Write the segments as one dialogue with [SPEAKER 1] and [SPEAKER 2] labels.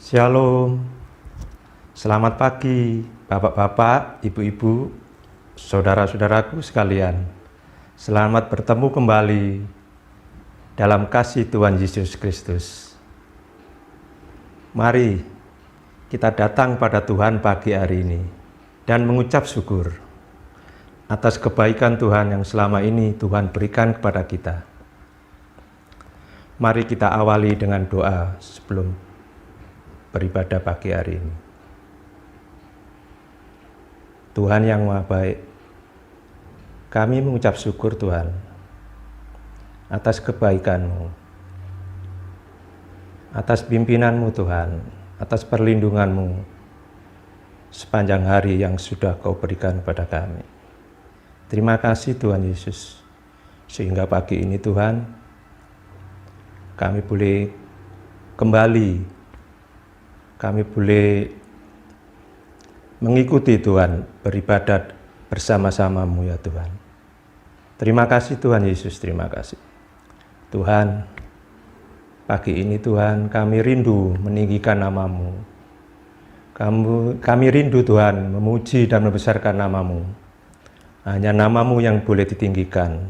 [SPEAKER 1] Shalom, selamat pagi Bapak-bapak, Ibu-ibu, saudara-saudaraku sekalian. Selamat bertemu kembali dalam kasih Tuhan Yesus Kristus. Mari kita datang pada Tuhan pagi hari ini dan mengucap syukur atas kebaikan Tuhan yang selama ini Tuhan berikan kepada kita. Mari kita awali dengan doa sebelum beribadah pagi hari ini. Tuhan yang Maha Baik, kami mengucap syukur Tuhan atas kebaikan-Mu, atas pimpinan-Mu Tuhan, atas perlindungan-Mu sepanjang hari yang sudah Kau berikan kepada kami. Terima kasih Tuhan Yesus, sehingga pagi ini Tuhan, kami boleh kembali, kami boleh mengikuti Tuhan, beribadat bersama-sama-Mu ya Tuhan. Terima kasih Tuhan Yesus, terima kasih. Tuhan, pagi ini Tuhan, kami rindu meninggikan nama-Mu. Kami rindu Tuhan memuji dan membesarkan nama-Mu. Hanya nama-Mu yang boleh ditinggikan.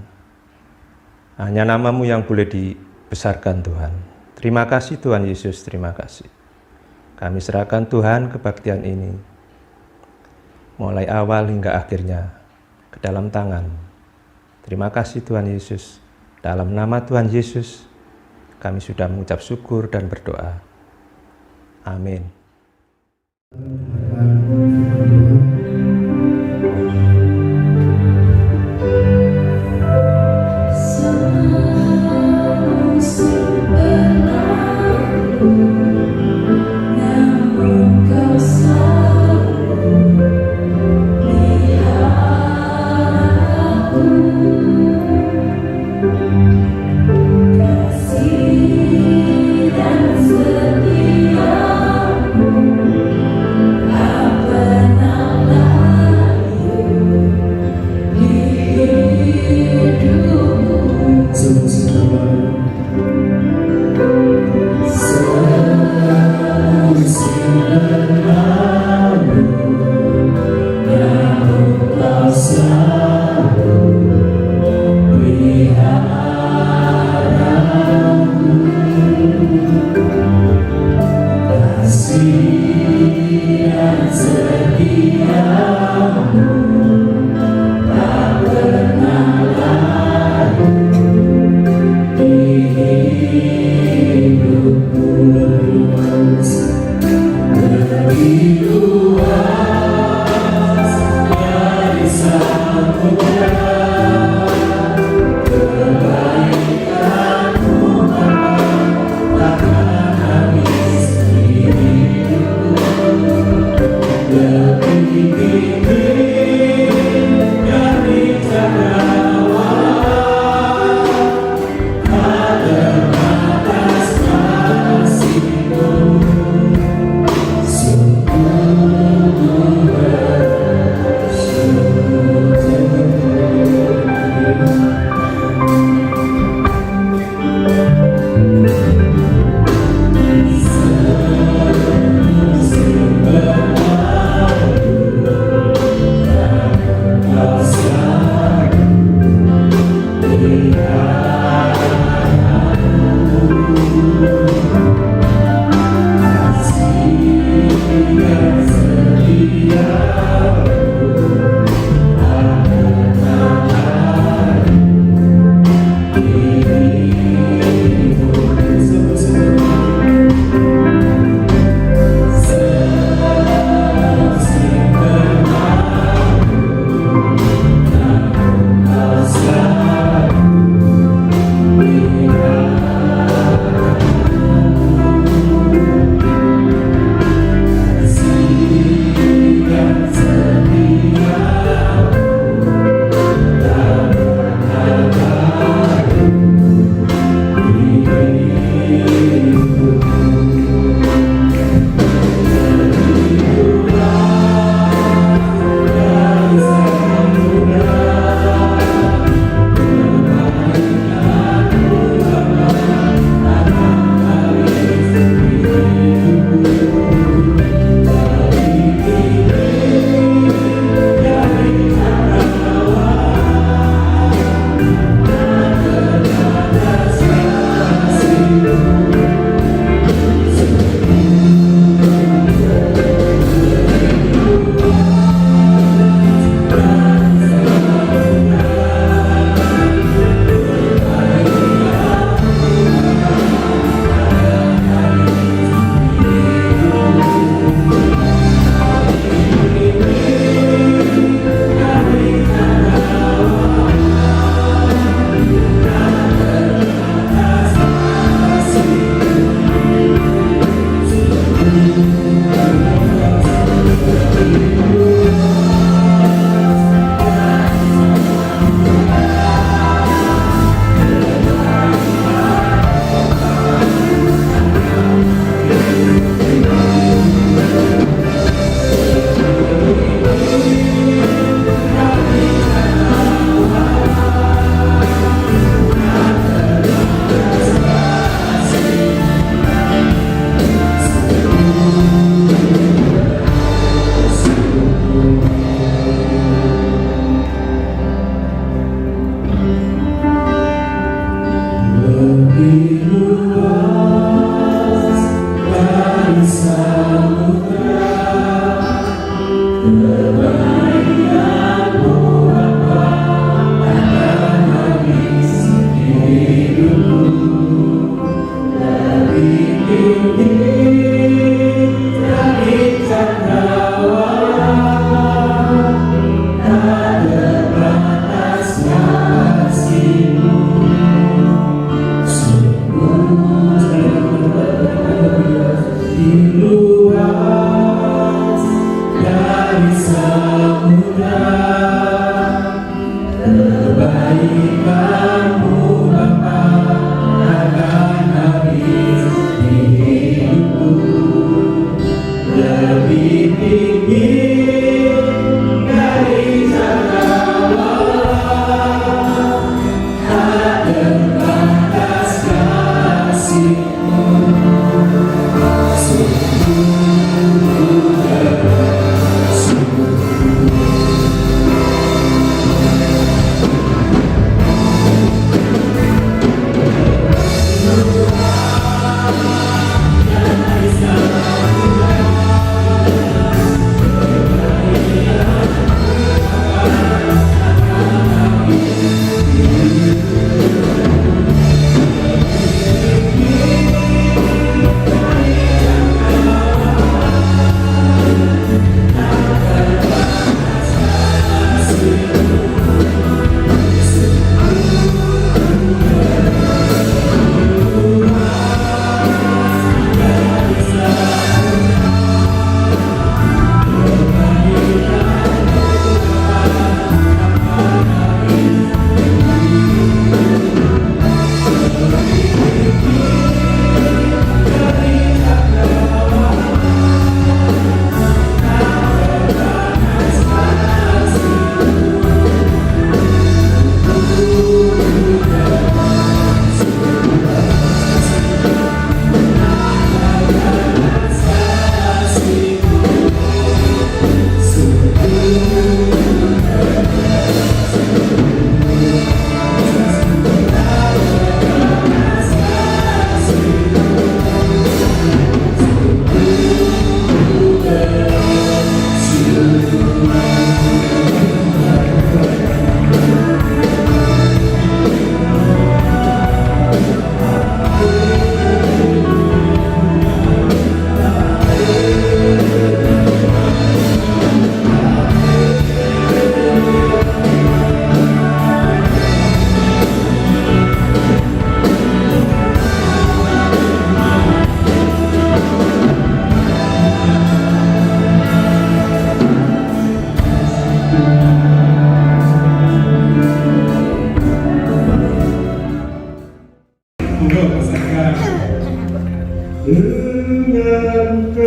[SPEAKER 1] Hanya nama-Mu yang boleh dibesarkan Tuhan. Terima kasih Tuhan Yesus, terima kasih. Kami serahkan Tuhan kebaktian ini, mulai awal hingga akhirnya, ke dalam tangan. Terima kasih Tuhan Yesus. Dalam nama Tuhan Yesus, kami sudah mengucap syukur dan berdoa. Amin.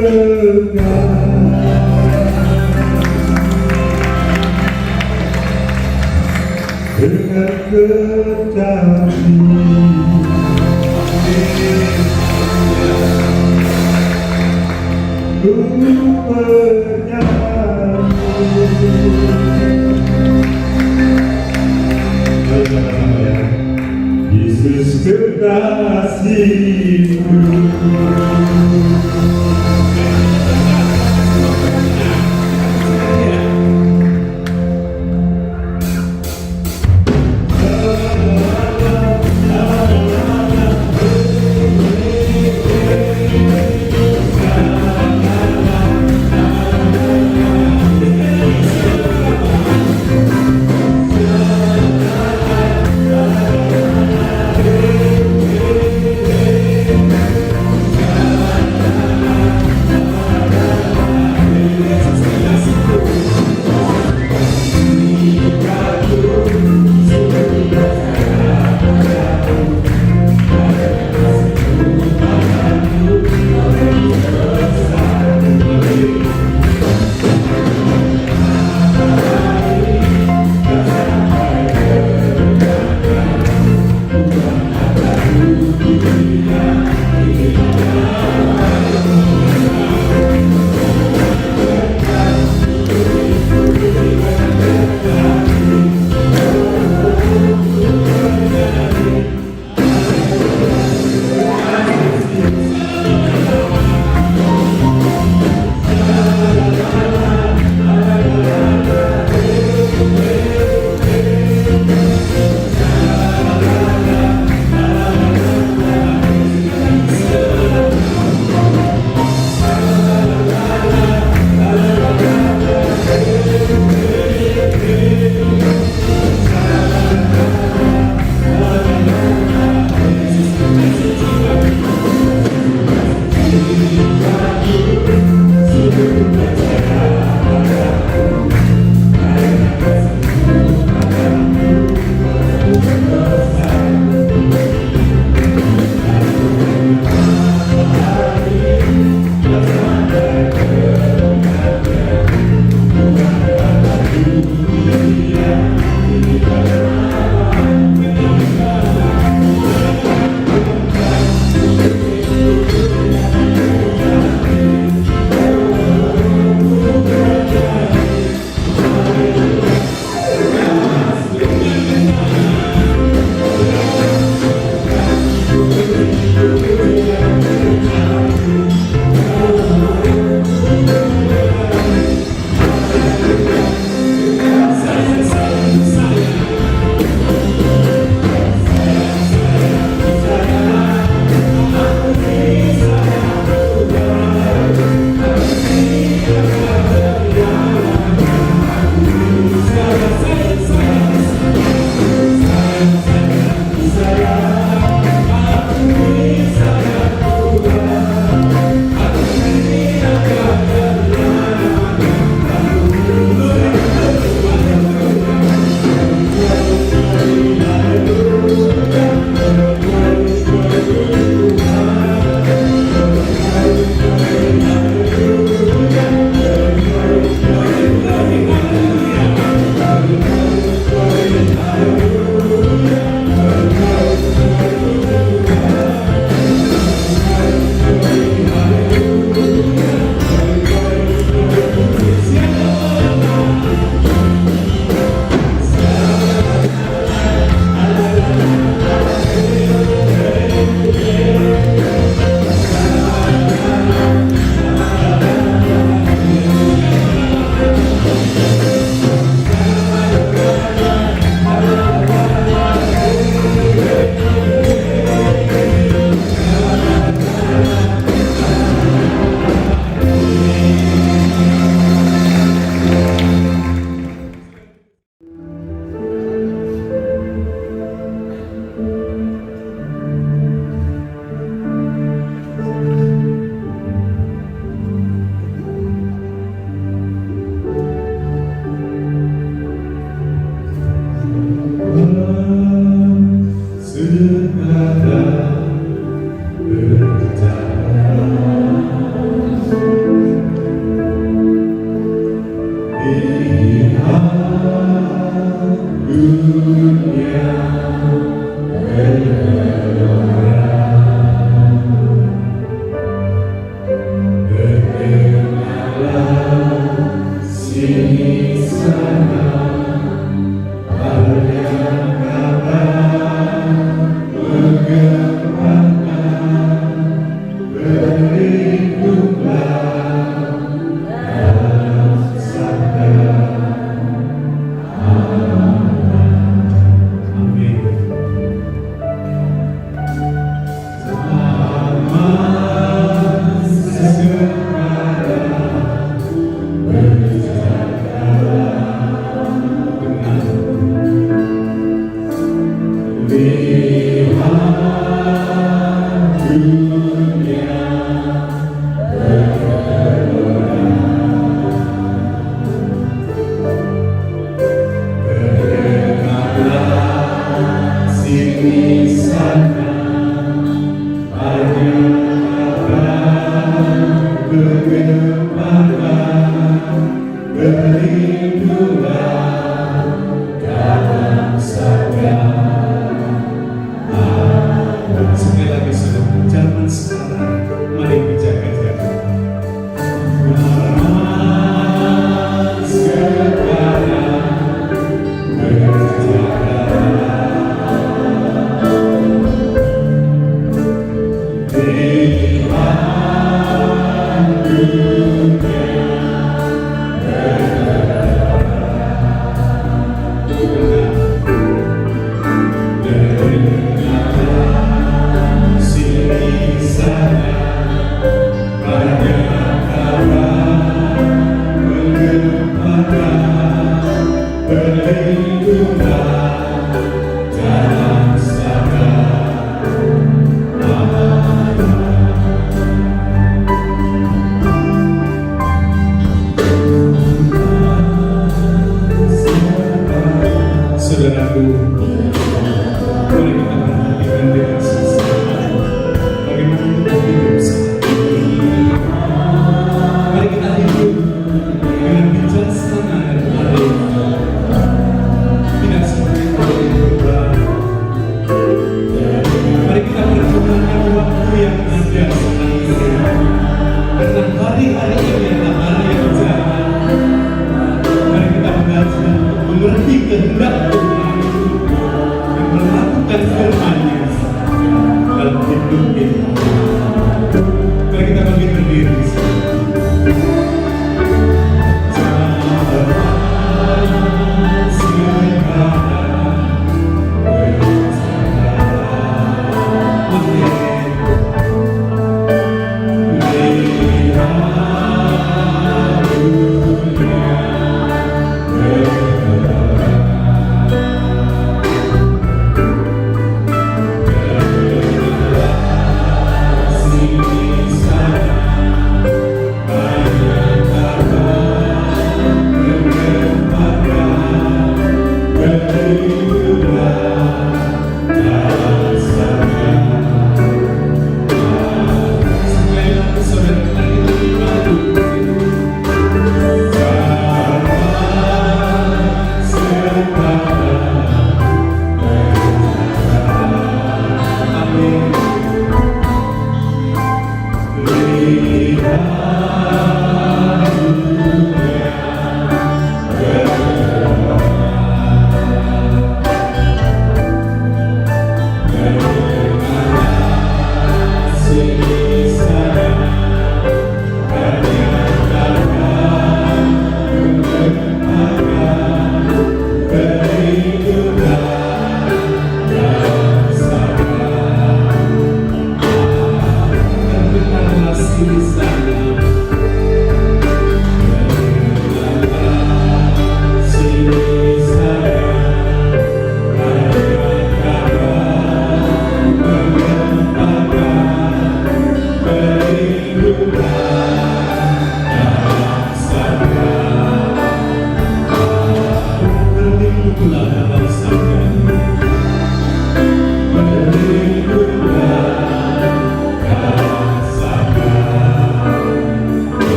[SPEAKER 2] dengan kecapi ku bernyanyi Yesus kekasihku.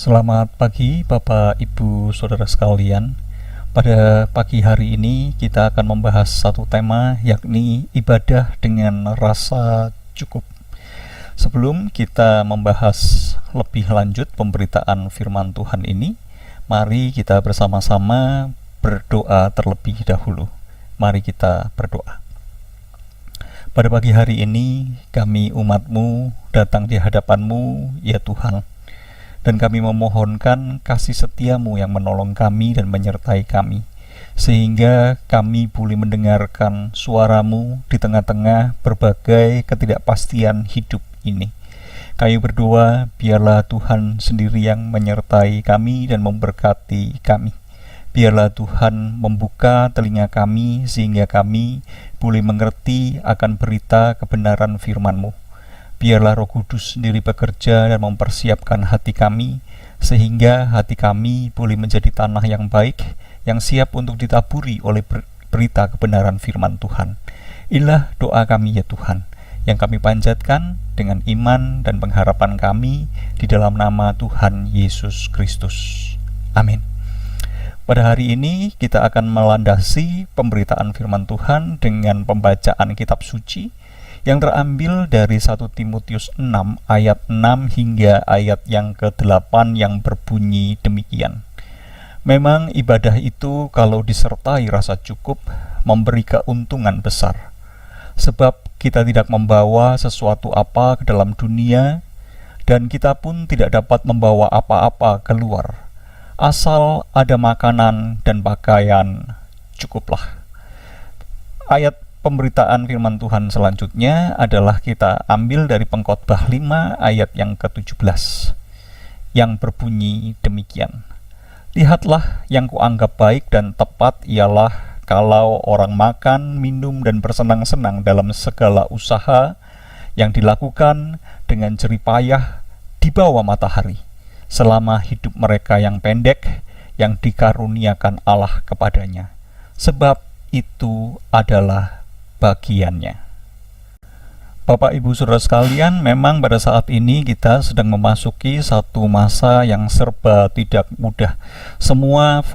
[SPEAKER 3] Selamat pagi Bapak, Ibu, Saudara sekalian. Pada pagi hari ini kita akan membahas satu tema, yakni ibadah dengan rasa cukup. Sebelum kita membahas lebih lanjut pemberitaan firman Tuhan ini, mari kita bersama-sama berdoa terlebih dahulu. Mari kita berdoa. Pada pagi hari ini kami umat-Mu datang di hadapan-Mu, ya Tuhan. Dan kami memohonkan kasih setia-Mu yang menolong kami dan menyertai kami, sehingga kami boleh mendengarkan suara-Mu di tengah-tengah berbagai ketidakpastian hidup ini. Kami berdoa, biarlah Tuhan sendiri yang menyertai kami dan memberkati kami. Biarlah Tuhan membuka telinga kami, sehingga kami boleh mengerti akan berita kebenaran firman-Mu. Biarlah Roh Kudus sendiri bekerja dan mempersiapkan hati kami, sehingga hati kami boleh menjadi tanah yang baik, yang siap untuk ditaburi oleh berita kebenaran firman Tuhan. Inilah doa kami, ya Tuhan, yang kami panjatkan dengan iman dan pengharapan kami di dalam nama Tuhan Yesus Kristus. Amin. Pada hari ini kita akan melandasi pemberitaan firman Tuhan dengan pembacaan kitab suci yang terambil dari 1 Timotius 6 ayat 6 hingga ayat yang ke-8 yang berbunyi demikian. Memang ibadah itu kalau disertai rasa cukup memberi keuntungan besar. Sebab kita tidak membawa sesuatu apa ke dalam dunia, dan kita pun tidak dapat membawa apa-apa keluar. Asal ada makanan dan pakaian, cukuplah. Ayat pemberitaan firman Tuhan selanjutnya adalah kita ambil dari Pengkhotbah 5 ayat yang ke-17 yang berbunyi demikian. Lihatlah, yang kuanggap baik dan tepat ialah kalau orang makan, minum dan bersenang-senang dalam segala usaha yang dilakukan dengan jerih payah di bawah matahari selama hidup mereka yang pendek yang dikaruniakan Allah kepadanya, sebab itu adalah bagiannya. Bapak, Ibu, Saudara sekalian, memang pada saat ini kita sedang memasuki satu masa yang serba tidak mudah. Semua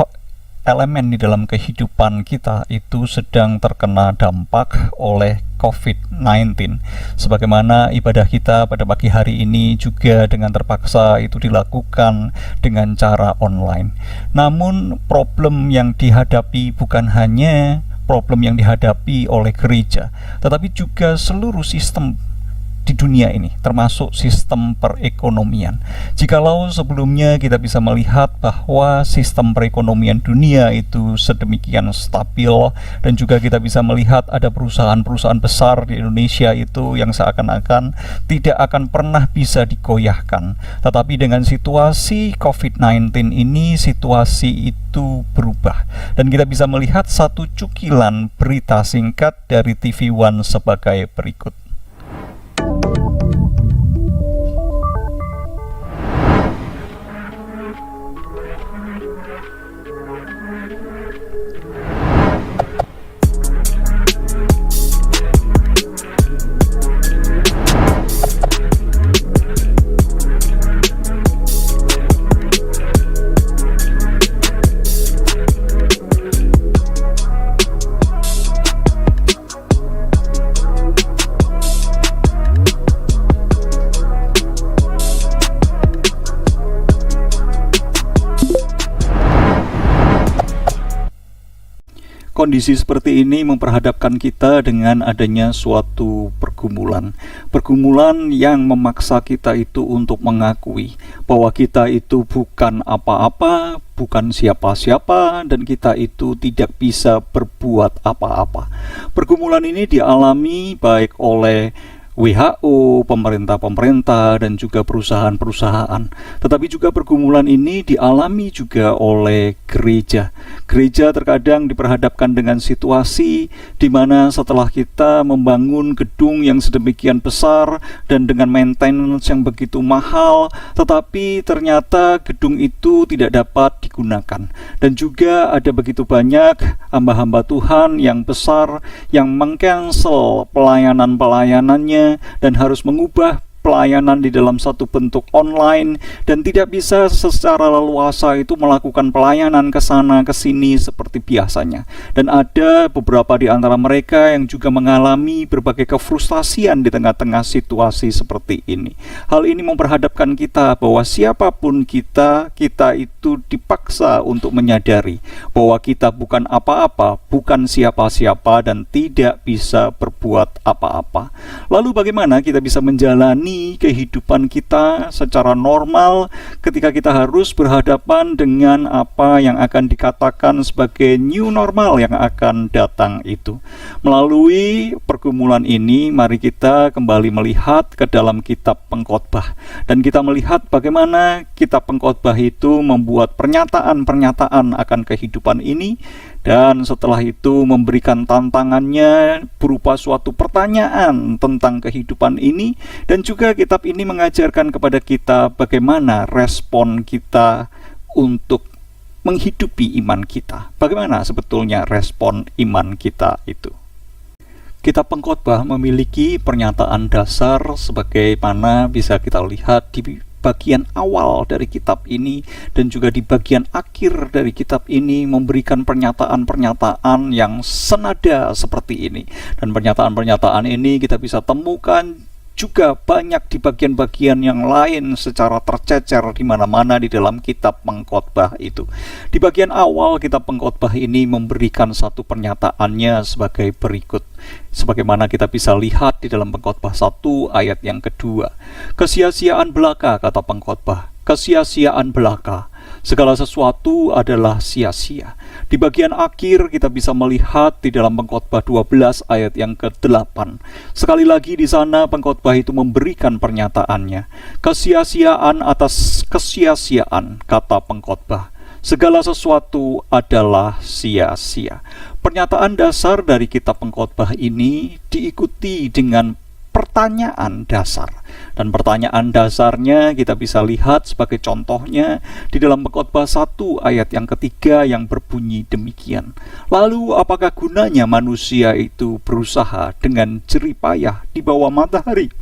[SPEAKER 3] elemen di dalam kehidupan kita itu sedang terkena dampak oleh COVID-19. Sebagaimana ibadah kita pada pagi hari ini juga dengan terpaksa itu dilakukan dengan cara online. Namun problem yang dihadapi bukan hanya problem yang dihadapi oleh gereja, tetapi juga seluruh sistem di dunia ini, termasuk sistem perekonomian. Jikalau sebelumnya kita bisa melihat bahwa sistem perekonomian dunia itu sedemikian stabil, dan juga kita bisa melihat ada perusahaan-perusahaan besar di Indonesia itu yang seakan-akan tidak akan pernah bisa digoyahkan. Tetapi dengan situasi COVID-19 ini, situasi itu berubah. Dan kita bisa melihat satu cukilan berita singkat dari TV One sebagai berikut. Kondisi seperti ini memperhadapkan kita dengan adanya suatu pergumulan yang memaksa kita itu untuk mengakui bahwa kita itu bukan apa-apa, bukan siapa-siapa, dan kita itu tidak bisa berbuat apa-apa. Pergumulan ini dialami baik oleh WHO, pemerintah-pemerintah, dan juga perusahaan-perusahaan. Tetapi juga pergumulan ini dialami juga oleh gereja. Gereja terkadang diperhadapkan dengan situasi di mana setelah kita membangun gedung yang sedemikian besar dan dengan maintenance yang begitu mahal, tetapi ternyata gedung itu tidak dapat digunakan. Dan juga ada begitu banyak hamba-hamba Tuhan yang besar yang meng-cancel pelayanan-pelayanannya dan harus mengubah pelayanan di dalam satu bentuk online dan tidak bisa secara leluasa itu melakukan pelayanan ke sana ke sini seperti biasanya. Dan ada beberapa di antara mereka yang juga mengalami berbagai kefrustasian di tengah-tengah situasi seperti ini. Hal ini memperhadapkan kita bahwa siapapun kita itu dipaksa untuk menyadari bahwa kita bukan apa-apa, bukan siapa-siapa, dan tidak bisa berbuat apa-apa. Lalu bagaimana kita bisa menjalani kehidupan kita secara normal ketika kita harus berhadapan dengan apa yang akan dikatakan sebagai new normal yang akan datang itu? Melalui pergumulan ini, mari kita kembali melihat ke dalam kitab Pengkhotbah, dan kita melihat bagaimana kitab Pengkhotbah itu membuat pernyataan-pernyataan akan kehidupan ini, dan setelah itu memberikan tantangannya berupa suatu pertanyaan tentang kehidupan ini. Dan juga kitab ini mengajarkan kepada kita bagaimana respon kita untuk menghidupi iman kita. Bagaimana sebetulnya respon iman kita itu? Kitab Pengkhotbah memiliki pernyataan dasar sebagaimana bisa kita lihat di bagian awal dari kitab ini, dan juga di bagian akhir dari kitab ini memberikan pernyataan-pernyataan yang senada seperti ini. Dan pernyataan-pernyataan ini kita bisa temukan juga banyak di bagian-bagian yang lain secara tercecer di mana-mana di dalam kitab Pengkhotbah itu. Di bagian awal kitab Pengkhotbah ini memberikan satu pernyataannya sebagai berikut. Sebagaimana kita bisa lihat di dalam Pengkhotbah 1 ayat yang kedua. Kesia-siaan belaka, kata Pengkhotbah, kesia-siaan belaka. Segala sesuatu adalah sia-sia. Di bagian akhir kita bisa melihat di dalam Pengkhotbah 12 ayat yang ke-8. Sekali lagi di sana Pengkhotbah itu memberikan pernyataannya. Kesia-siaan atas kesia-siaan, kata Pengkhotbah. Segala sesuatu adalah sia-sia. Pernyataan dasar dari kitab Pengkhotbah ini diikuti dengan pertanyaan dasar. Dan pertanyaan dasarnya kita bisa lihat sebagai contohnya di dalam Pengkhotbah 1 ayat yang ketiga yang berbunyi demikian. Lalu apakah gunanya manusia itu berusaha dengan jerih payah di bawah matahari?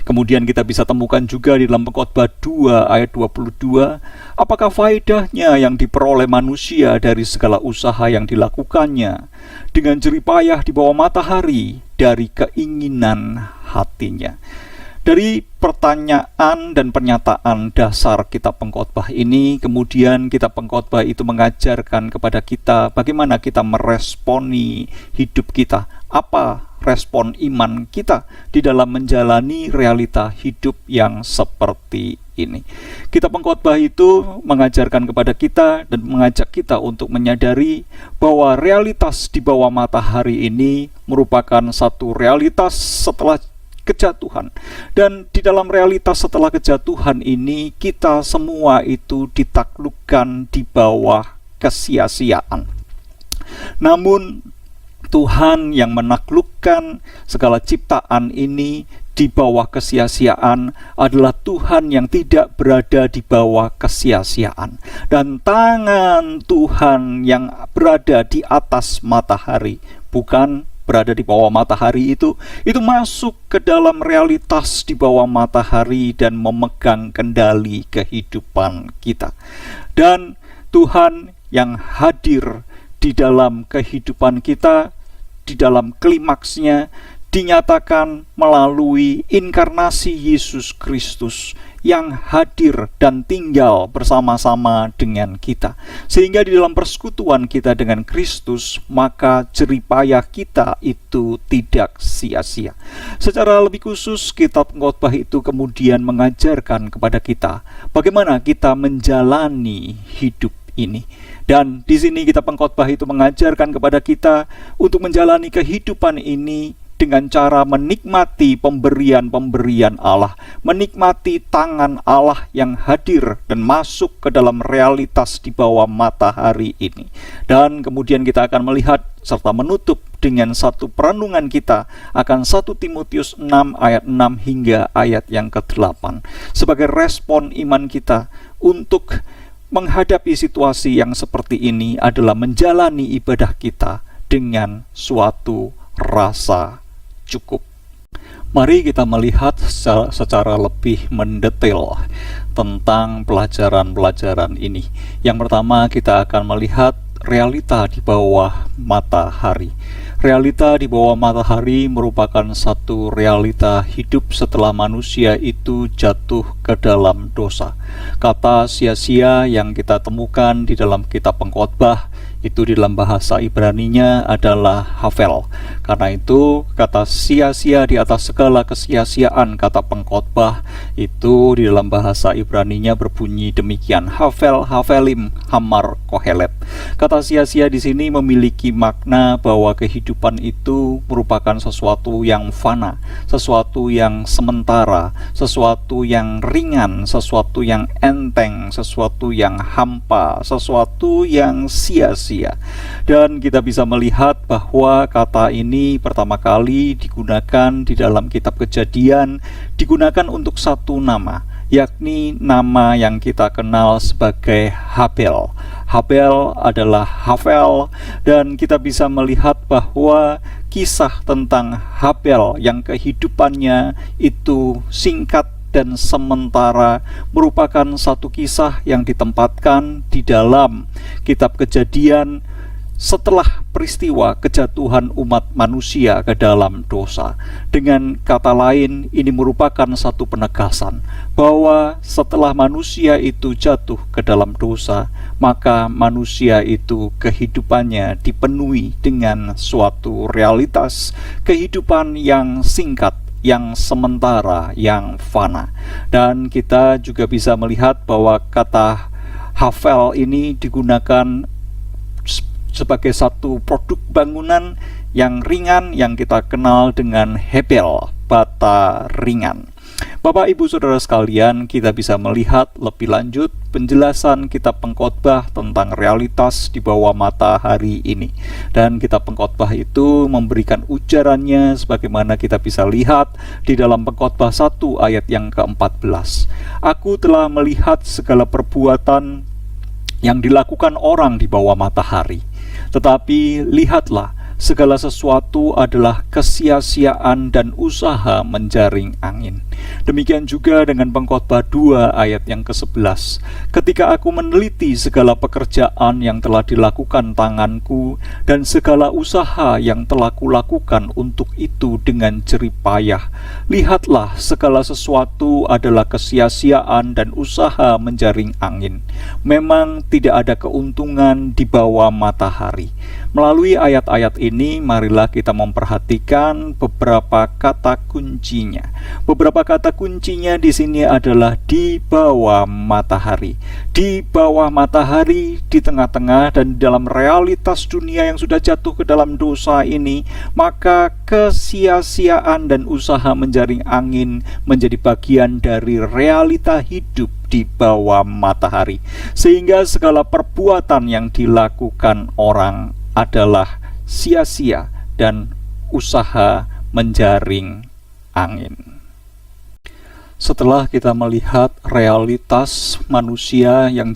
[SPEAKER 3] Kemudian kita bisa temukan juga di dalam Pengkhotbah 2 ayat 22, apakah faedahnya yang diperoleh manusia dari segala usaha yang dilakukannya dengan jerih payah di bawah matahari dari keinginan hatinya? Dari pertanyaan dan pernyataan dasar kitab Pengkhotbah ini, kemudian kitab Pengkhotbah itu mengajarkan kepada kita bagaimana kita meresponi hidup kita. Apa respon iman kita di dalam menjalani realita hidup yang seperti ini? Kitab Pengkhotbah itu mengajarkan kepada kita dan mengajak kita untuk menyadari bahwa realitas di bawah matahari ini merupakan satu realitas setelah kejatuhan. Dan di dalam realitas setelah kejatuhan ini, kita semua itu ditaklukkan di bawah kesia-siaan. Namun Tuhan yang menaklukkan segala ciptaan ini di bawah kesia-siaan adalah Tuhan yang tidak berada di bawah kesia-siaan. Dan tangan Tuhan yang berada di atas matahari, bukan berada di bawah matahari itu masuk ke dalam realitas di bawah matahari dan memegang kendali kehidupan kita. Dan Tuhan yang hadir di dalam kehidupan kita, di dalam klimaksnya, dinyatakan melalui inkarnasi Yesus Kristus yang hadir dan tinggal bersama-sama dengan kita. Sehingga di dalam persekutuan kita dengan Kristus, maka jerih payah kita itu tidak sia-sia. Secara lebih khusus, kitab Pengkhotbah itu kemudian mengajarkan kepada kita bagaimana kita menjalani hidup ini. Dan di sini kitab Pengkhotbah itu mengajarkan kepada kita untuk menjalani kehidupan ini dengan cara menikmati pemberian-pemberian Allah, menikmati tangan Allah yang hadir dan masuk ke dalam realitas di bawah matahari ini. Dan kemudian kita akan melihat serta menutup dengan satu perenungan kita akan 1 Timotius 6 ayat 6 hingga ayat yang ke-8 sebagai respon iman kita untuk menghadapi situasi yang seperti ini adalah menjalani ibadah kita dengan suatu rasa cukup. Mari kita melihat secara lebih mendetail tentang pelajaran-pelajaran ini. Yang pertama, kita akan melihat realita di bawah matahari. Realita di bawah matahari merupakan satu realita hidup setelah manusia itu jatuh ke dalam dosa. Kata sia-sia yang kita temukan di dalam kitab Pengkhotbah itu di dalam bahasa Ibraninya adalah havel. Karena itu kata sia-sia di atas segala kesia-siaan kata Pengkhotbah itu di dalam bahasa Ibraninya berbunyi demikian, havel, havelim, hamar, kohelet. Kata sia-sia di sini memiliki makna bahwa kehidupan itu merupakan sesuatu yang fana, sesuatu yang sementara, sesuatu yang ringan, sesuatu yang enteng, sesuatu yang hampa, sesuatu yang sia-sia. Dan kita bisa melihat bahwa kata ini pertama kali digunakan di dalam kitab Kejadian, digunakan untuk satu nama, yakni nama yang kita kenal sebagai Habel. Habel adalah havel, dan kita bisa melihat bahwa kisah tentang Habel yang kehidupannya itu singkat dan sementara merupakan satu kisah yang ditempatkan di dalam kitab Kejadian setelah peristiwa kejatuhan umat manusia ke dalam dosa. Dengan kata lain, ini merupakan satu penegasan bahwa setelah manusia itu jatuh ke dalam dosa, maka manusia itu kehidupannya dipenuhi dengan suatu realitas kehidupan yang singkat, yang sementara, yang fana. Dan kita juga bisa melihat bahwa kata havel ini digunakan sebagai satu produk bangunan yang ringan yang kita kenal dengan hebel, bata ringan. Bapak Ibu Saudara sekalian, kita bisa melihat lebih lanjut penjelasan kitab Pengkhotbah tentang realitas di bawah matahari ini. Dan kitab Pengkhotbah itu memberikan ujarannya sebagaimana kita bisa lihat di dalam Pengkhotbah 1 ayat yang ke-14. Aku telah melihat segala perbuatan yang dilakukan orang di bawah matahari. Tetapi lihatlah, segala sesuatu adalah kesia-siaan dan usaha menjaring angin. Demikian juga dengan Pengkhotbah 2 ayat yang ke-11. Ketika aku meneliti segala pekerjaan yang telah dilakukan tanganku dan segala usaha yang telah kulakukan untuk itu dengan jerih payah, lihatlah segala sesuatu adalah kesia-siaan dan usaha menjaring angin. Memang tidak ada keuntungan di bawah matahari. Melalui ayat-ayat ini, marilah kita memperhatikan beberapa kata kuncinya. Beberapa kata kuncinya di sini adalah di bawah matahari. Di bawah matahari, di tengah-tengah dan dalam realitas dunia yang sudah jatuh ke dalam dosa ini, maka kesia-siaan dan usaha menjaring angin menjadi bagian dari realita hidup di bawah matahari. Sehingga segala perbuatan yang dilakukan orang adalah sia-sia dan usaha menjaring angin. Setelah kita melihat realitas manusia yang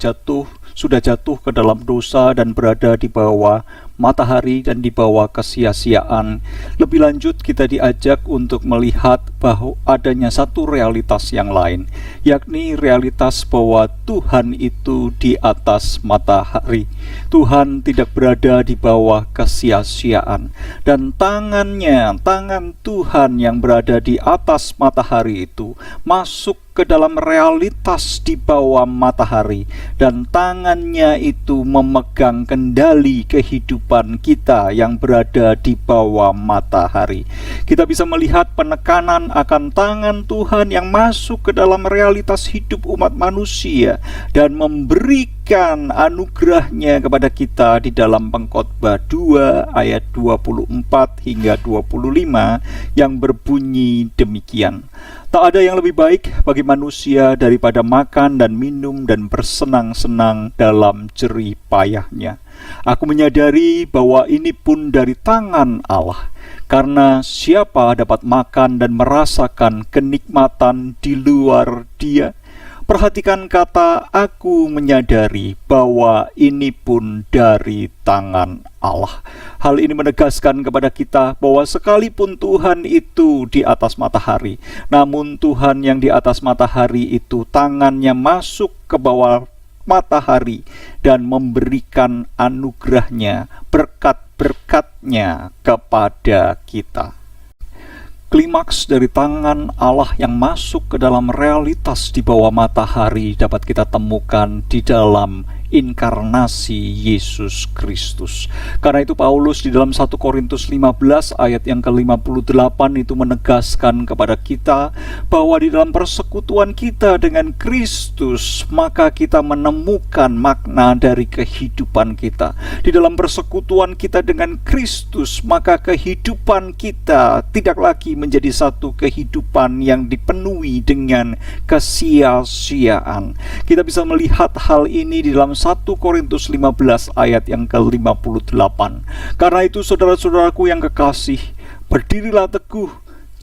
[SPEAKER 3] sudah jatuh ke dalam dosa dan berada di bawah matahari dan di bawah kesia-siaan, lebih lanjut kita diajak untuk melihat bahwa adanya satu realitas yang lain, yakni realitas bahwa Tuhan itu di atas matahari. Tuhan tidak berada di bawah kesia-siaan, dan tangan Tuhan yang berada di atas matahari itu masuk ke dalam realitas di bawah matahari, dan tangannya itu memegang kendali kehidupan kita yang berada di bawah matahari. Kita bisa melihat penekanan akan tangan Tuhan yang masuk ke dalam realitas hidup umat manusia dan memberikan anugerahnya kepada kita di dalam Pengkhotbah 2 ayat 24 hingga 25 yang berbunyi demikian. Tak ada yang lebih baik bagi manusia daripada makan dan minum dan bersenang-senang dalam jerih payahnya. Aku menyadari bahwa ini pun dari tangan Allah, karena siapa dapat makan dan merasakan kenikmatan di luar Dia? Perhatikan kata "aku menyadari" bahwa ini pun dari tangan Allah. Hal ini menegaskan kepada kita bahwa sekalipun Tuhan itu di atas matahari, namun Tuhan yang di atas matahari itu tangannya masuk ke bawah matahari dan memberikan anugerahnya, berkat-berkatnya kepada kita. Klimaks dari tangan Allah yang masuk ke dalam realitas di bawah matahari dapat kita temukan di dalam inkarnasi Yesus Kristus. Karena itu Paulus di dalam 1 Korintus 15 ayat yang ke-58 itu menegaskan kepada kita bahwa di dalam persekutuan kita dengan Kristus, maka kita menemukan makna dari kehidupan kita. Di dalam persekutuan kita dengan Kristus, maka kehidupan kita tidak lagi menjadi satu kehidupan yang dipenuhi dengan kesia-siaan. Kita bisa melihat hal ini di dalam 1 Korintus 15 ayat yang ke-58. Karena itu saudara-saudaraku yang kekasih, berdirilah teguh,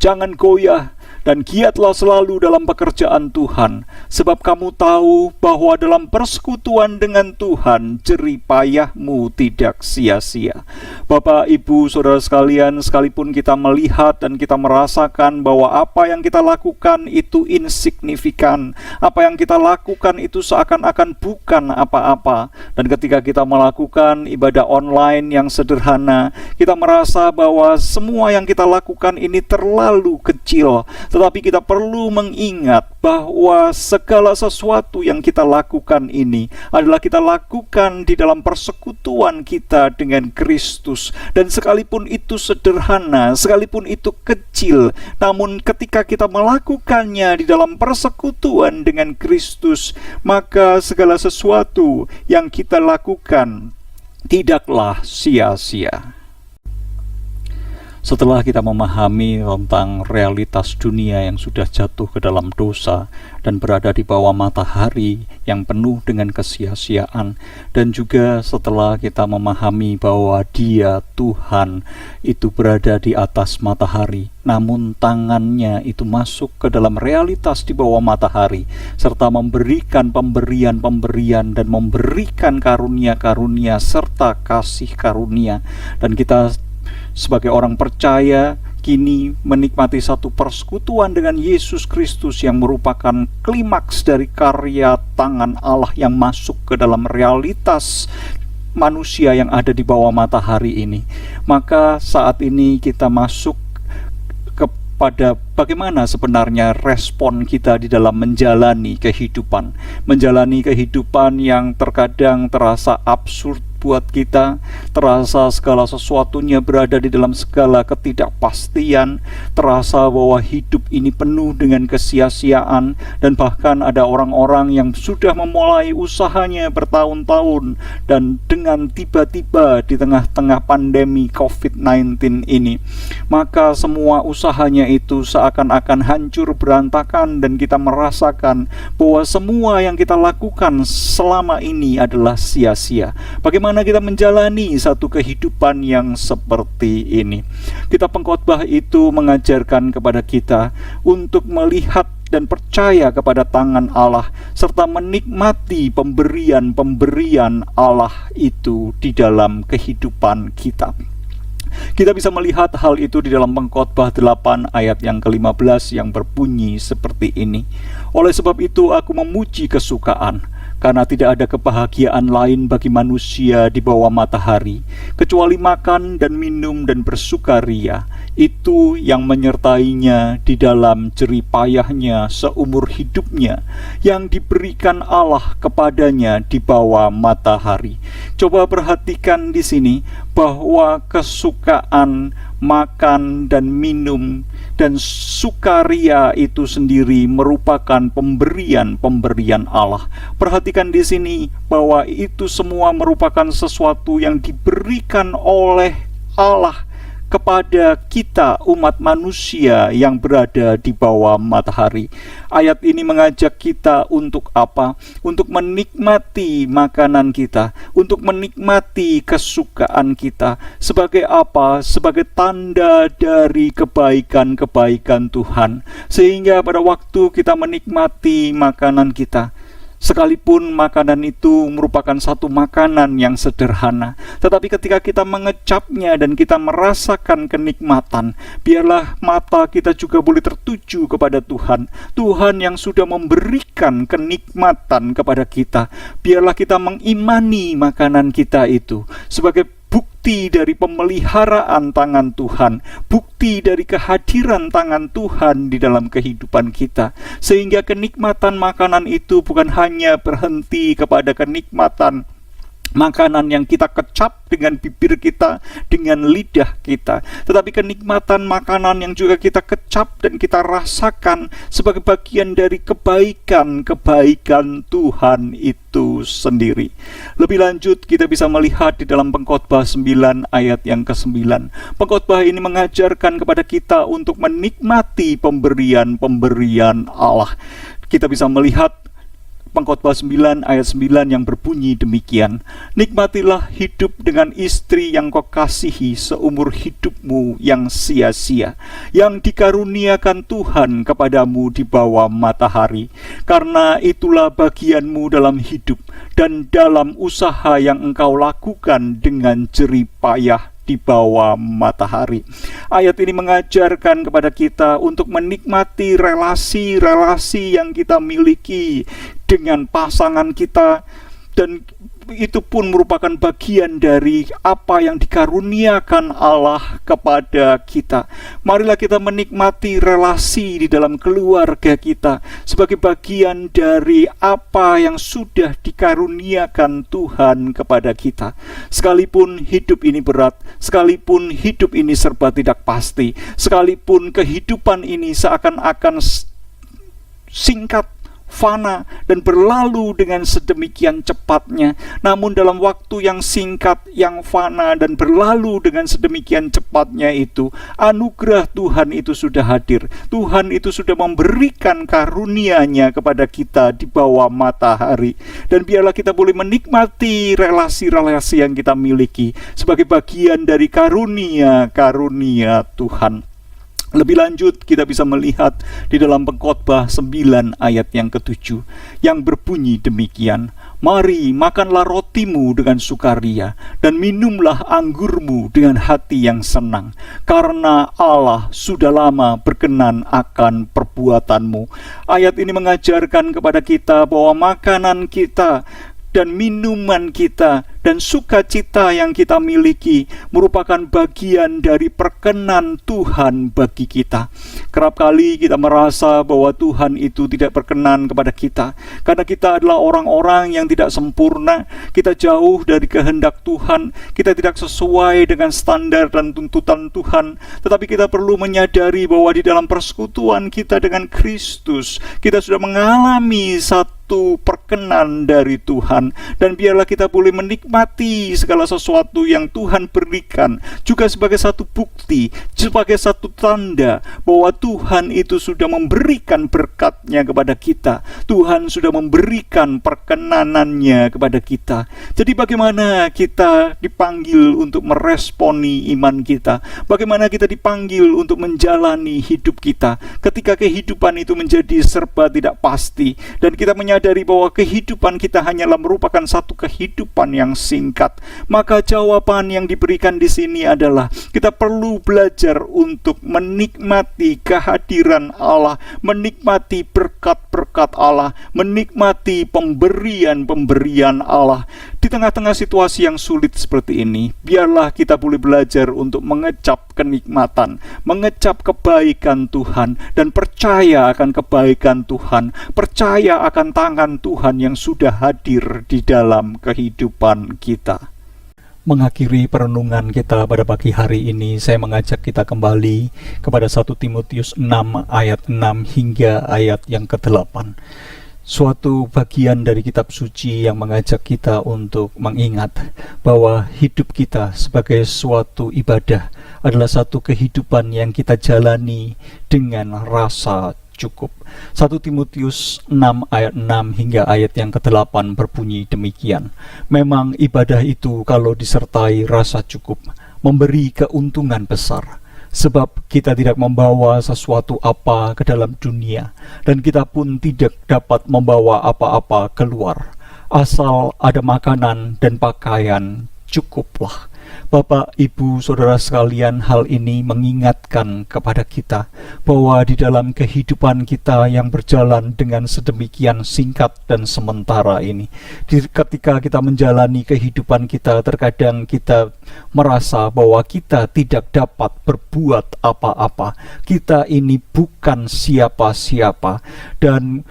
[SPEAKER 3] jangan goyah, dan giatlah selalu dalam pekerjaan Tuhan, sebab kamu tahu bahwa dalam persekutuan dengan Tuhan jerih payahmu tidak sia-sia. Bapak, Ibu, saudara sekalian, sekalipun kita melihat dan kita merasakan bahwa apa yang kita lakukan itu insignifikan, apa yang kita lakukan itu seakan-akan bukan apa-apa, dan ketika kita melakukan ibadah online yang sederhana, kita merasa bahwa semua yang kita lakukan ini terlalu kecil. Tetapi kita perlu mengingat bahwa segala sesuatu yang kita lakukan ini adalah kita lakukan di dalam persekutuan kita dengan Kristus. Dan sekalipun itu sederhana, sekalipun itu kecil, namun ketika kita melakukannya di dalam persekutuan dengan Kristus, maka segala sesuatu yang kita lakukan tidaklah sia-sia. Setelah kita memahami tentang realitas dunia yang sudah jatuh ke dalam dosa dan berada di bawah matahari yang penuh dengan kesia-siaan, dan juga setelah kita memahami bahwa Dia, Tuhan, itu berada di atas matahari, namun tangannya itu masuk ke dalam realitas di bawah matahari, serta memberikan pemberian-pemberian dan memberikan karunia-karunia serta kasih karunia, dan kita sebagai orang percaya kini menikmati satu persekutuan dengan Yesus Kristus yang merupakan klimaks dari karya tangan Allah yang masuk ke dalam realitas manusia yang ada di bawah matahari ini. Maka saat ini kita masuk kepada bagaimana sebenarnya respon kita di dalam menjalani kehidupan yang terkadang terasa absurd buat kita, terasa segala sesuatunya berada di dalam segala ketidakpastian, terasa bahwa hidup ini penuh dengan kesia-siaan, dan bahkan ada orang-orang yang sudah memulai usahanya bertahun-tahun, dan dengan tiba-tiba di tengah-tengah pandemi COVID-19 ini, maka semua usahanya itu seakan-akan hancur berantakan, dan kita merasakan bahwa semua yang kita lakukan selama ini adalah sia-sia. Bagaimana kita menjalani satu kehidupan yang seperti ini? Kitab Pengkhotbah itu mengajarkan kepada kita untuk melihat dan percaya kepada tangan Allah, serta menikmati pemberian-pemberian Allah itu di dalam kehidupan kita. Kita bisa melihat hal itu di dalam Pengkhotbah 8 ayat yang ke-15 yang berbunyi seperti ini. Oleh sebab itu aku memuji kesukaan, karena tidak ada kebahagiaan lain bagi manusia di bawah matahari, kecuali makan dan minum dan bersukaria, itu yang menyertainya di dalam jerih payahnya seumur hidupnya, yang diberikan Allah kepadanya di bawah matahari. Coba perhatikan di sini bahwa kesukaan makan dan minum dan sukaria itu sendiri merupakan pemberian-pemberian Allah. Perhatikan di sini bahwa itu semua merupakan sesuatu yang diberikan oleh Allah kepada kita umat manusia yang berada di bawah matahari. Ayat ini mengajak kita untuk apa? Untuk menikmati makanan kita, untuk menikmati kesukaan kita. Sebagai apa? Sebagai tanda dari kebaikan-kebaikan Tuhan. Sehingga pada waktu kita menikmati makanan kita, sekalipun makanan itu merupakan satu makanan yang sederhana, tetapi ketika kita mengecapnya dan kita merasakan kenikmatan, biarlah mata kita juga boleh tertuju kepada Tuhan. Tuhan yang sudah memberikan kenikmatan kepada kita. Biarlah kita mengimani makanan kita itu sebagai bukti dari pemeliharaan tangan Tuhan, bukti dari kehadiran tangan Tuhan di dalam kehidupan kita, sehingga kenikmatan makanan itu bukan hanya berhenti kepada kenikmatan makanan yang kita kecap dengan bibir kita, dengan lidah kita, tetapi kenikmatan makanan yang juga kita kecap dan kita rasakan sebagai bagian dari kebaikan-kebaikan Tuhan itu sendiri. Lebih lanjut, kita bisa melihat di dalam Pengkhotbah 9 ayat yang ke-9. Pengkhotbah ini mengajarkan kepada kita untuk menikmati pemberian-pemberian Allah. Kita bisa melihat Pengkhotbah 9 ayat 9 yang berbunyi demikian, nikmatilah hidup dengan istri yang kau kasihi seumur hidupmu yang sia-sia, yang dikaruniakan Tuhan kepadamu di bawah matahari, karena itulah bagianmu dalam hidup dan dalam usaha yang engkau lakukan dengan jerih payah di bawah matahari. Ayat ini mengajarkan kepada kita untuk menikmati relasi-relasi yang kita miliki dengan pasangan kita, dan itu pun merupakan bagian dari apa yang dikaruniakan Allah kepada kita. Marilah kita menikmati relasi di dalam keluarga kita sebagai bagian dari apa yang sudah dikaruniakan Tuhan kepada kita. Sekalipun hidup ini berat, sekalipun hidup ini serba tidak pasti, sekalipun kehidupan ini seakan-akan singkat, fana, dan berlalu dengan sedemikian cepatnya, namun dalam waktu yang singkat, yang fana, dan berlalu dengan sedemikian cepatnya itu, anugerah Tuhan itu sudah hadir. Tuhan itu sudah memberikan karunia-Nya kepada kita di bawah matahari, dan biarlah kita boleh menikmati relasi-relasi yang kita miliki sebagai bagian dari karunia-karunia Tuhan. Lebih lanjut, kita bisa melihat di dalam Pengkhotbah 9 ayat yang ke-7 yang berbunyi demikian, mari makanlah rotimu dengan sukaria dan minumlah anggurmu dengan hati yang senang, karena Allah sudah lama berkenan akan perbuatanmu. Ayat ini mengajarkan kepada kita bahwa makanan kita dan minuman kita dan sukacita yang kita miliki merupakan bagian dari perkenan Tuhan bagi kita. Kerap kali kita merasa bahwa Tuhan itu tidak berkenan kepada kita, karena kita adalah orang-orang yang tidak sempurna, kita jauh dari kehendak Tuhan, kita tidak sesuai dengan standar dan tuntutan Tuhan. Tetapi kita perlu menyadari bahwa di dalam persekutuan kita dengan Kristus, kita sudah mengalami satu perkenan dari Tuhan, dan biarlah kita boleh menikmati segala sesuatu yang Tuhan berikan juga sebagai satu bukti, sebagai satu tanda bahwa Tuhan itu sudah memberikan berkat-Nya kepada kita. Tuhan sudah memberikan perkenanannya kepada kita. Jadi bagaimana kita dipanggil untuk meresponi iman kita? Bagaimana kita dipanggil untuk menjalani hidup kita ketika kehidupan itu menjadi serba tidak pasti, dan kita menyadari bahwa kehidupan kita hanyalah merupakan satu kehidupan yang singkat? Maka jawaban yang diberikan di sini adalah kita perlu belajar untuk menikmati kehadiran Allah, menikmati berkat-berkat Allah, menikmati pemberian-pemberian Allah. Di tengah-tengah situasi yang sulit seperti ini, biarlah kita boleh belajar untuk mengecap kenikmatan, mengecap kebaikan Tuhan, dan percaya akan kebaikan Tuhan, percaya akan tangan Tuhan yang sudah hadir di dalam kehidupan kita.
[SPEAKER 4] Mengakhiri perenungan kita pada pagi hari ini, saya mengajak kita kembali kepada 1 Timotius 6 ayat 6 hingga ayat yang ke-8. Suatu bagian dari kitab suci yang mengajak kita untuk mengingat bahwa hidup kita sebagai suatu ibadah adalah satu kehidupan yang kita jalani dengan rasa cukup. 1 Timotius 6 ayat 6 hingga ayat yang ke-8 berbunyi demikian. Memang ibadah itu kalau disertai rasa cukup, memberi keuntungan besar. Sebab kita tidak membawa sesuatu apa ke dalam dunia, dan kita pun tidak dapat membawa apa-apa keluar. Asal ada makanan dan pakaian, cukuplah. Bapak, Ibu, Saudara sekalian, hal ini mengingatkan kepada kita bahwa di dalam kehidupan kita yang berjalan dengan sedemikian singkat dan sementara ini, ketika kita menjalani kehidupan kita, terkadang kita merasa bahwa kita tidak dapat berbuat apa-apa. Kita ini bukan siapa-siapa, dan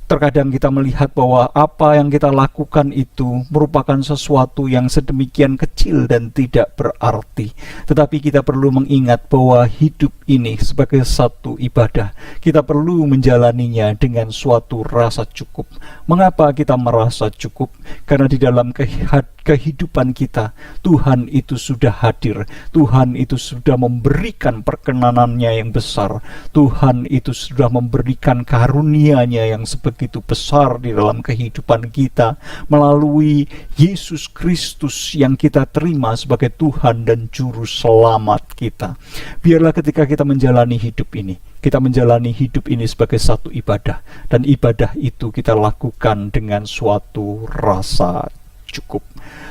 [SPEAKER 4] terkadang kita melihat bahwa apa yang kita lakukan itu merupakan sesuatu yang sedemikian kecil dan tidak berarti. Tetapi kita perlu mengingat bahwa hidup ini sebagai satu ibadah. Kita perlu menjalaninya dengan suatu rasa cukup. Mengapa kita merasa cukup? Karena di dalam kehidupan kita, Tuhan itu sudah hadir. Tuhan itu sudah memberikan perkenanannya yang besar. Tuhan itu sudah memberikan karunia-Nya yang begitu besar di dalam kehidupan kita melalui Yesus Kristus yang kita terima sebagai Tuhan dan Juru Selamat kita. Biarlah ketika kita menjalani hidup ini, kita menjalani hidup ini sebagai satu ibadah, dan ibadah itu kita lakukan dengan suatu rasa cukup.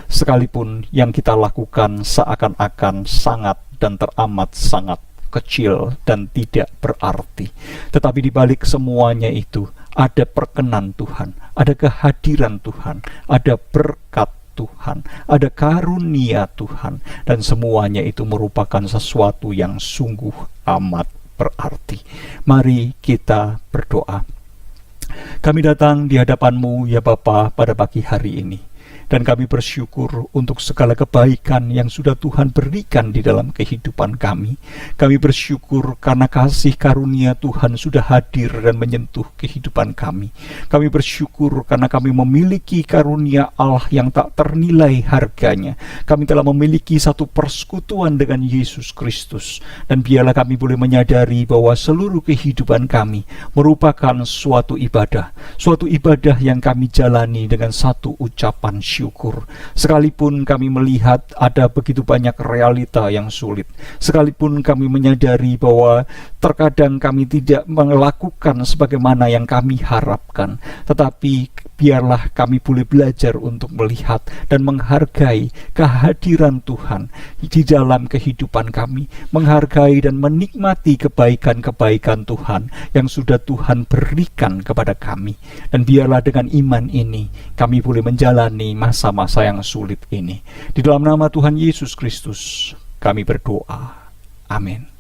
[SPEAKER 4] Sekalipun yang kita lakukan seakan-akan sangat dan teramat sangat kecil dan tidak berarti, tetapi di balik semuanya itu ada perkenan Tuhan, ada kehadiran Tuhan, ada berkat Tuhan, ada karunia Tuhan, dan semuanya itu merupakan sesuatu yang sungguh amat berarti. Mari kita berdoa. Kami datang di hadapan-Mu ya Bapa pada pagi hari ini, dan kami bersyukur untuk segala kebaikan yang sudah Tuhan berikan di dalam kehidupan kami. Kami bersyukur karena kasih karunia Tuhan sudah hadir dan menyentuh kehidupan kami. Kami bersyukur karena kami memiliki karunia Allah yang tak ternilai harganya. Kami telah memiliki satu persekutuan dengan Yesus Kristus. Dan biarlah kami boleh menyadari bahwa seluruh kehidupan kami merupakan suatu ibadah yang kami jalani dengan satu ucapan syukur. Sekalipun kami melihat ada begitu banyak realita yang sulit, sekalipun kami menyadari bahwa terkadang kami tidak melakukan sebagaimana yang kami harapkan, tetapi biarlah kami boleh belajar untuk melihat dan menghargai kehadiran Tuhan di dalam kehidupan kami, menghargai dan menikmati kebaikan-kebaikan Tuhan yang sudah Tuhan berikan kepada kami. Dan biarlah dengan iman ini kami boleh menjalani masa-masa yang sulit ini. Di dalam nama Tuhan Yesus Kristus kami berdoa. Amin.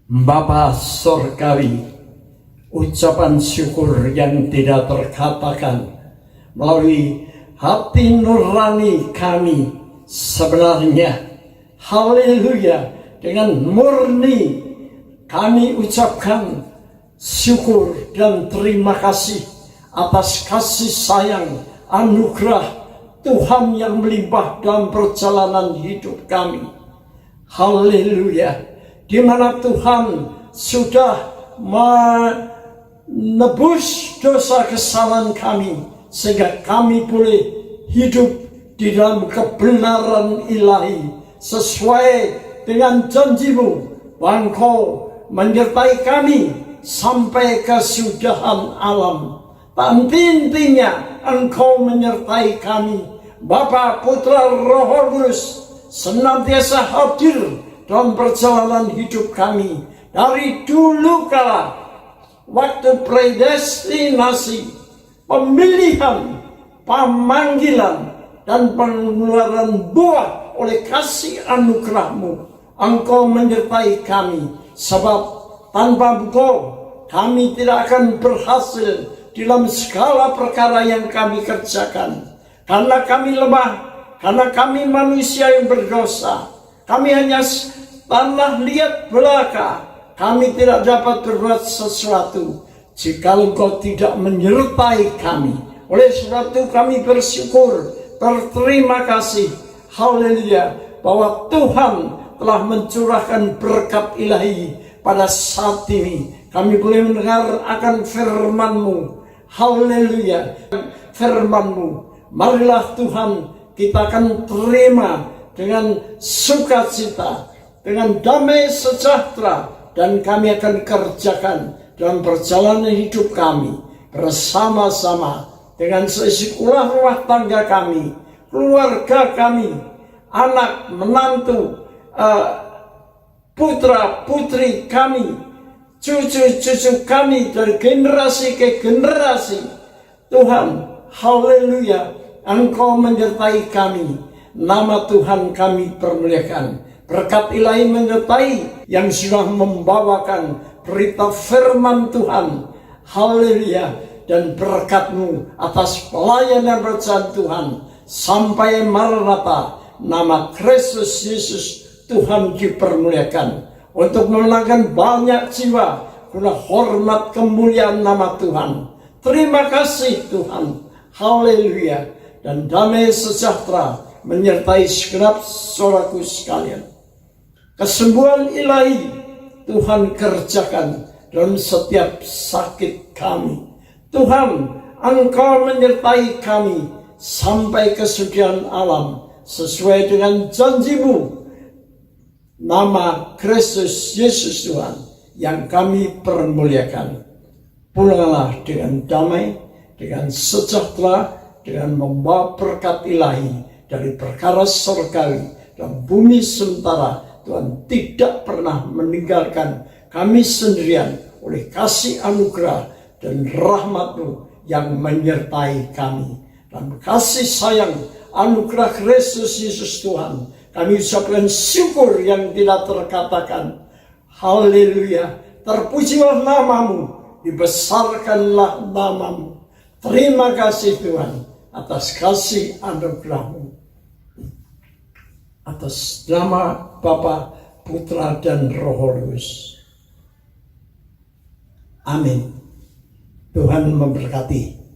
[SPEAKER 5] Bapa Surgawi, ucapan syukur yang tidak terkatakan melalui hati nurani kami sebenarnya. Haleluya, dengan murni kami ucapkan syukur dan terima kasih atas kasih sayang anugerah Tuhan yang melimpah dalam perjalanan hidup kami. Haleluya, di mana Tuhan sudah menebus dosa kesalahan kami sehingga kami boleh hidup di dalam kebenaran ilahi sesuai dengan janji-Mu bahwa Engkau menyertai kami sampai kesudahan alam. Tak henti-hentinya Engkau menyertai kami. Bapa, Putra, Roh Kudus senantiasa hadir dalam perjalanan hidup kami dari dulu kala, waktu predestinasi, pemilihan, pemanggilan, dan pengeluaran buah oleh kasih anugerah-Mu. Engkau menyertai kami, sebab tanpa Engkau kami tidak akan berhasil dalam segala perkara yang kami kerjakan. Karena kami lemah, karena kami manusia yang berdosa, kami hanya tanah liat belaka. Kami tidak dapat berbuat sesuatu jika Engkau tidak menyertai kami. Oleh sebab itu kami bersyukur, berterima kasih, haleluya, bahwa Tuhan telah mencurahkan berkat ilahi pada saat ini. Kami boleh mendengar akan firman-Mu, haleluya, firman-Mu. Marilah Tuhan, kita akan terima dengan sukacita, dengan damai sejahtera, dan kami akan kerjakan dalam perjalanan hidup kami bersama-sama dengan seisikullah rumah tangga kami, keluarga kami, anak, menantu, putra, putri kami, cucu-cucu kami dari generasi ke generasi. Tuhan, haleluya, Engkau menyertai kami. Nama Tuhan kami permuliakan. Berkat ilahi menyertai yang sudah membawakan berita firman Tuhan. Haleluya. Dan berkat-Mu atas pelayanan berjalan Tuhan sampai Maranatha nama Kristus Yesus Tuhan dipermuliakan, untuk memenangkan banyak jiwa guna hormat kemuliaan nama Tuhan. Terima kasih Tuhan. Haleluya. Dan damai sejahtera menyertai segenap saudaraku sekalian. Kesembuhan ilahi Tuhan kerjakan dalam setiap sakit kami. Tuhan, Engkau menyertai kami sampai kesudahan alam sesuai dengan janji-Mu. Nama Kristus Yesus Tuhan yang kami permuliakan. Pulanglah dengan damai, dengan sejahtera, dengan membawa berkat ilahi dari perkara surgawi dan bumi sementara. Tuhan tidak pernah meninggalkan kami sendirian oleh kasih anugerah dan rahmat-Mu yang menyertai kami. Dan kasih sayang anugerah Kristus Yesus Tuhan, kami ucapkan syukur yang tidak terkatakan. Haleluya. Terpujilah nama-Mu, dibesarkanlah nama-Mu. Terima kasih Tuhan atas kasih anugerah-Mu. Atas nama Bapa, Putra, dan Roh Kudus. Amin. Tuhan memberkati.